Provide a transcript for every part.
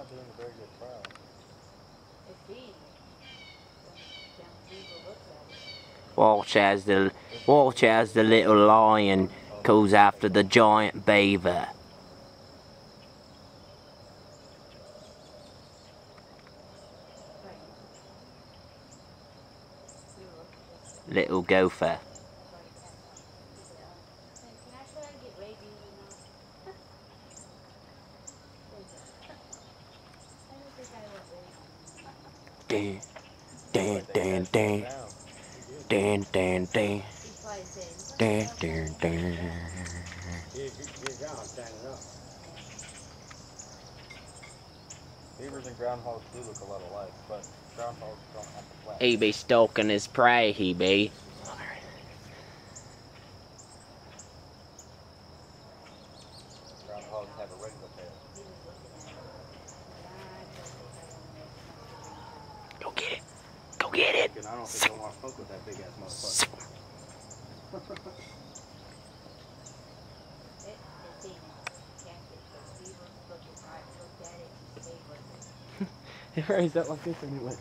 not doing a very good trial. Watch as the little lion goes after the giant beaver. Little gopher. Dan, dan, dan, dan. Dan, dan, dan. Dan, dan, dan. Beavers and groundhogs do look a lot alike, but groundhogs don't have the flaps. He be stalking his prey, he be. Groundhogs have a regular tail. Go get it. Go get it. And I don't think I want to fuck with that big ass motherfucker. It raised up like this and it went.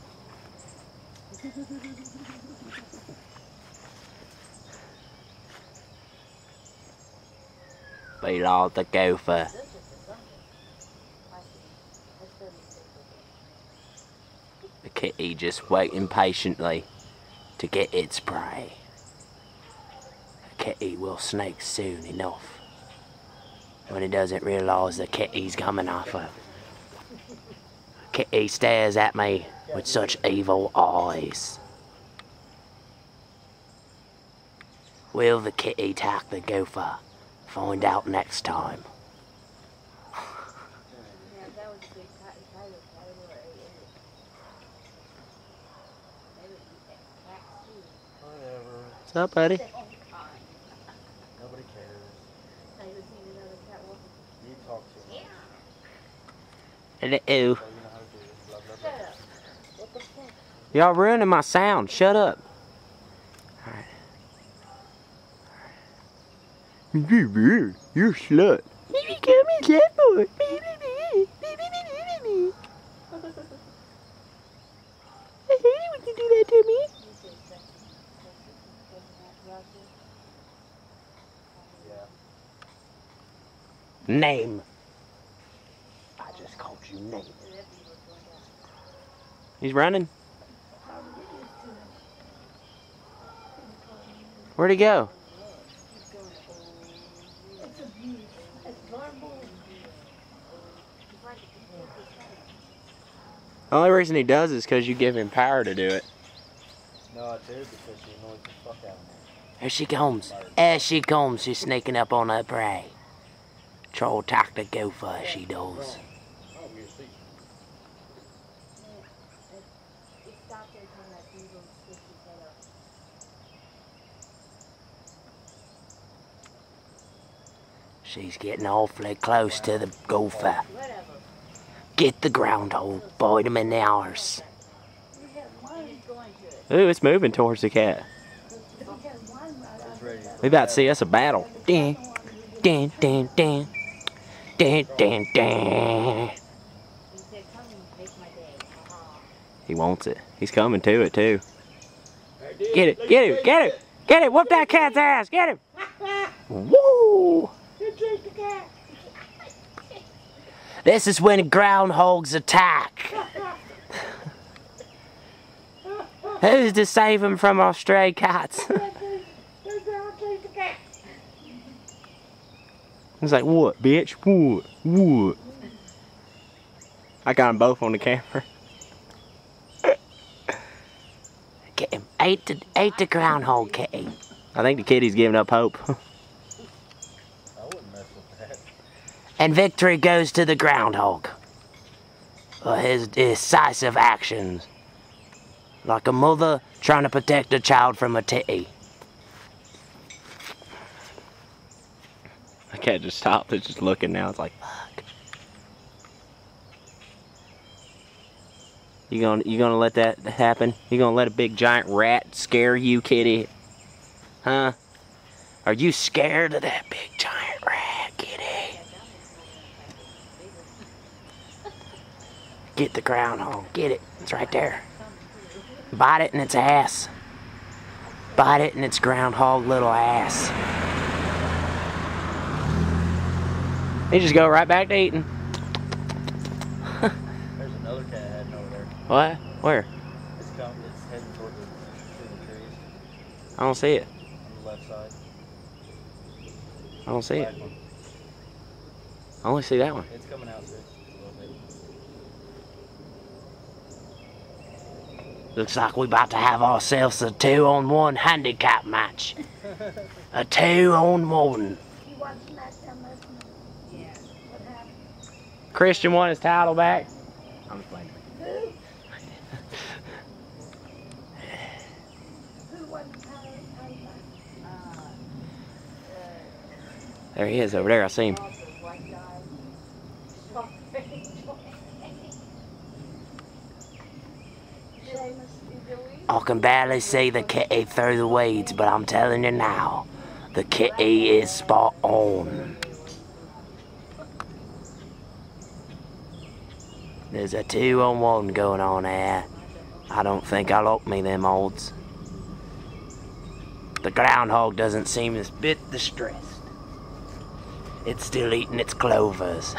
Below the gopher. The kitty just waiting patiently to get its prey. The kitty will snake soon enough when it doesn't realise the kitty's coming after. Kitty stares at me with such evil eyes. Will the kitty attack the gopher? Find out next time. What's up, buddy? Nobody cares. You talk to me. Hello. Y'all ruining my sound. Shut up. Alright. You're a slut. You call me a slut boy. I hate it when you do that to me. Name. I just called you name. He's running. Where'd he go? The only reason he does is because you give him power to do it. No, I did because she annoys the fuck out of me. There she comes. There she comes. She's sneaking up on her prey. Troll attack the gopher, she does. She's getting awfully close to the gopher. Get the groundhog, bite him in the arse. Ooh, it's moving towards the cat. We about to see us a battle. Dan, dan, dan, dan. Dan, dan, dan. He wants it. He's coming to it, too. Get it, get it, get it, get it. Whoop that cat's ass, get him. Woo! This is when groundhogs attack. Who's to save him from our stray cats? He's like, what, bitch? What? What? I got them both on the camera. Get him. Ate the groundhog kitty. I think the kitty's giving up hope. I wouldn't mess with that. And victory goes to the groundhog for his decisive actions. Like a mother trying to protect a child from a titty. I can't just stop. It's just looking now. It's like, fuck. You gonna let that happen? You gonna let a big giant rat scare you, kitty? Huh? Are you scared of that big giant rat, kitty? Get the groundhog. Get it. It's right there. Bite it in its ass. Bite it in its groundhog little ass. He just go right back to eating. There's another cat heading over there. What? Where? It's heading toward the trees. I don't see it. On the left side. I don't see it. Black one. I only see that one. It's coming out soon. A little bit. Looks like we about to have ourselves a 2-on-1 handicap match. A 2-on-1. Christian won his title back. I'm just playing. There he is over there. I see him. I can barely see the kitty through the weeds, but I'm telling you now, the kitty is spot on. There's a 2-on-1 going on there. I don't think I'll up me them odds. The groundhog doesn't seem a bit distressed. It's still eating its clovers.